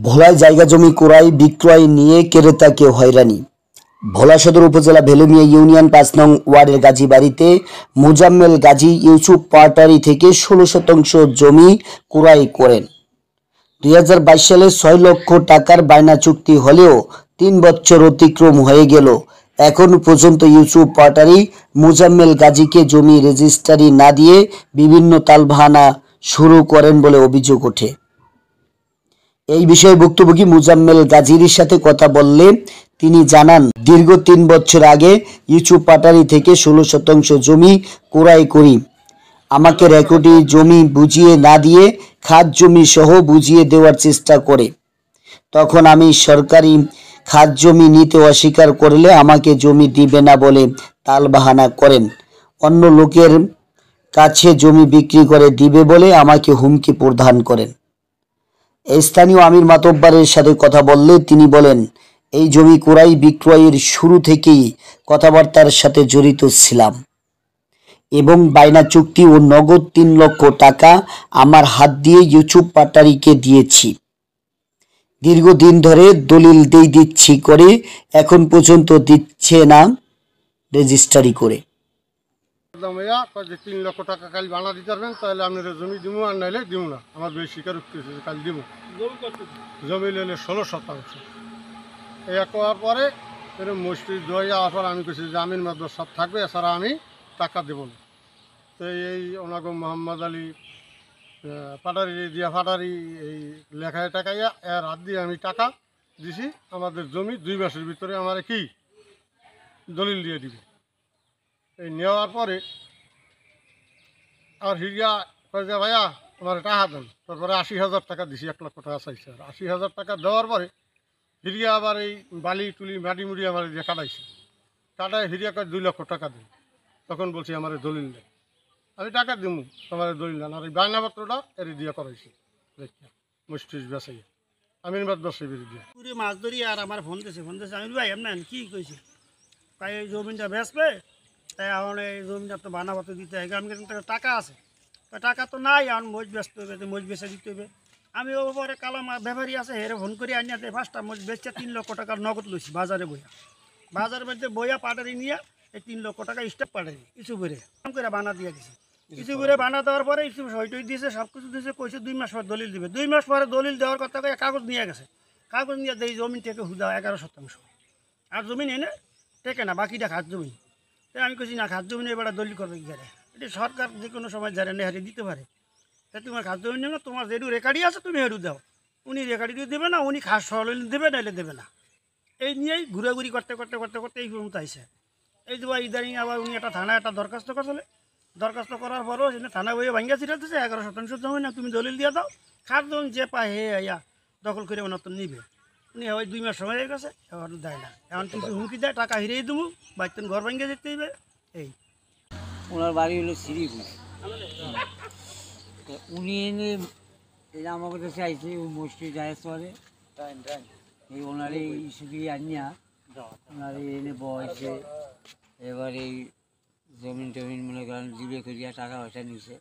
ভোলায় জায়গা জমি ক্রয় বিক্রয় নিয়ে ক্রেতাকে হয়রানি। ভোলা সদর উপজেলা ভেলুমিয়া ইউনিয়ন ৫ নং ওয়ার্ডের গাজীবাড়িতে মোজাম্মেল গাজী ইউসুফ পাটারি থেকে ১৬ শতাংশ জমি ক্রয় করেন। ২০২২ সালে ৬ লক্ষ টাকার বায়না চুক্তি হলেও ৩ বছর অতিক্রম হয়ে গেল। এখন পর্যন্ত ইউসুফ পাটারি মোজাম্মেল গাজীকে জমি রেজিস্ট্রি না দিয়ে বিভিন্ন তালবাহানা শুরু করেন বলে অভিযোগ ওঠে। এই বিষয়ে ভুক্তভোগী মোজাম্মেল গাজীর সাথে কথা বললে তিনি জানান, দীর্ঘ ৩ বছর আগে ইউসুফ পাটারি থেকে ১৬ শতাংশ জমি ক্রয় করি। আমাকে রেকর্ডি জমি বুঝিয়ে না দিয়ে খাস জমি সহ বুঝিয়ে দেওয়ার চেষ্টা করে। তখন আমি সরকারি খাস জমি নিতে অস্বীকার করলে আমাকে জমি দিবে না বলে তালবাহানা করেন। অন্য লোকের কাছে জমি বিক্রি করে দিবে বলে আমাকে হুমকি প্রদান করেন। স্থানীয় আমির মাতব্বরের সাথে কথা বললে তিনি বলেন, এই জমি ক্রয় বিক্রয়ের শুরু থেকেই কথাবার্তার সাথে জড়িত ছিলাম এবং বায়না চুক্তি ও নগদ ৩ লক্ষ টাকা আমার হাত দিয়ে ইউসুফ পাটারিকে দিয়েছি। দীর্ঘদিন ধরে দলিল দিচ্ছি করে এখন পর্যন্ত দিচ্ছে না রেজিস্ট্রি করে। ৩ লক্ষ টাকা কাল বানা দিতে পারবেন, তাহলে আপনার জমি দিব, আর নাইলে দিব না। আমার বেশি স্বীকার কাল দিব। জমি নিলে ১৬ শতাংশ। এই করার পরে মসজিদ দোয়া যাওয়ার পর আমি কিছু জামিন মাদ্রাস সব থাকবে, এছাড়া আমি টাকা দেব না। তো এই ওনাকে মোহাম্মদ আলী পাটারি দিয়া পাটারি এই লেখায় টাকাইয়া এর হাত দিয়ে আমি টাকা দিছি। আমাদের জমি ২ মাসের ভিতরে আমার কি দলিল দিয়ে দিবে। এই নেওয়ার পরে আর হিরিয়া কয়ে যে ভাইয়া আমার টাকা দেন। তারপরে ৮০,০০০ টাকা দিছি, ১ লক্ষ টাকা চাইছে। আর ৮০,০০০ টাকা দেওয়ার পরে হিরিয়া আবার এই বালি তুলি মাটি মুড়ি আমার দিয়ে কাটাইছে। কাটায় হিরিয়া কয় ২ লক্ষ টাকা দিন। তখন বলছি আমার দলিল দেন। আমি টাকা দিব, আমার দলিল দেন। আর এই বায়নাপত্রটা এর দিয়ে করাইছি দেখিয়া মসজিদ বেসাইয়া আমি মাদ্রাসায় বেরিয়ে দিয়ে পুরো মাছ ধরি। আর আমার ফোন দিয়েছে আমি ভাই আপনার কী কইছে, তাই এই জমিটা বেচবে, তাই এখন এই জমিটা তো বানাপত্র দিতে হয়। আমি টাকা আছে, টাকা তো নাই, এখন মজ বেচতে হবে, মজ বেচে দিতে হবে। আমি ওপরে কালো ব্যাপারী আছে, হেরে ফোন করে আনিয়াতে 5টা মজ বেচে 3 লক্ষ টাকার নগদ লইছি বাজারে বইয়া। বাজারের মধ্যে বইয়া পাটারি নিয়ে এই 3 লক্ষ টাকা স্টাফ পাটারি কিছু করে করে বানা দিয়ে গেছি। কিছু করে বানা দেওয়ার পরে কিছু সইটই দিয়েছে, সব কিছু দিয়েছে, কইছে 2 মাস পরে দলিল দিবে। 2 মাস পরে দলিল দেওয়ার কথা কয়ে কাগজ নিয়ে গেছে। কাগজ নিয়ে এই জমিন থেকে হুদা 11 শতাংশ। আর জমিন এনে টেকে না, বাকিটা খাস জমিন। তাই আমি কইছি না, খাস জমিন এবার দলিল করবে কি করে? এটি সরকার যে কোনো সময় যারা নেহারি দিতে পারে। তাই তোমার খাস জমিন নেবে না, তোমার যেটু রেকার্ডি আছে তুমি হেরু দাও। উনি রেকার্ডি দেবে না, উনি খাস সরল দেবে, নাইলে দেবে না। এই নিয়েই ঘুরাঘুরি করতে করতে করতে করতে এই পর্যন্ত আইসে। এই যে ইদানিং আবার উনি একটা থানায় একটা দরখাস্ত করছিলে। দরখাস্ত করার পরও সেটা থানা বইয়ে ভাঙ্গা ছিটা দিচ্ছে, 11 শতাংশ জমি না, তুমি দলিল দিয়ে দাও। খাস জমি যে পায় হে আইয়া দখল করে ওনার তো নিবে। উনি ওই 2 মাস সময় হয়ে গেছে, এখন দেয় না। এখন কিছু হুমকি দেয়, টাকা হিরেই দেবো, বাইতেন ঘর ভাঙ্গে যেতে হইবে। এই ওনার বাড়ি হলো শ্রীপুর। উনি এনে আমাকে কাছে আইসে মসজিদ যায় পরে এই ওনারে ইস্যু দিয়ে আনিয়া ওনারে এনে বয়সে এবার এই জমিন টমিন মনে করেন জিবে করিয়া টাকা পয়সা নিছে।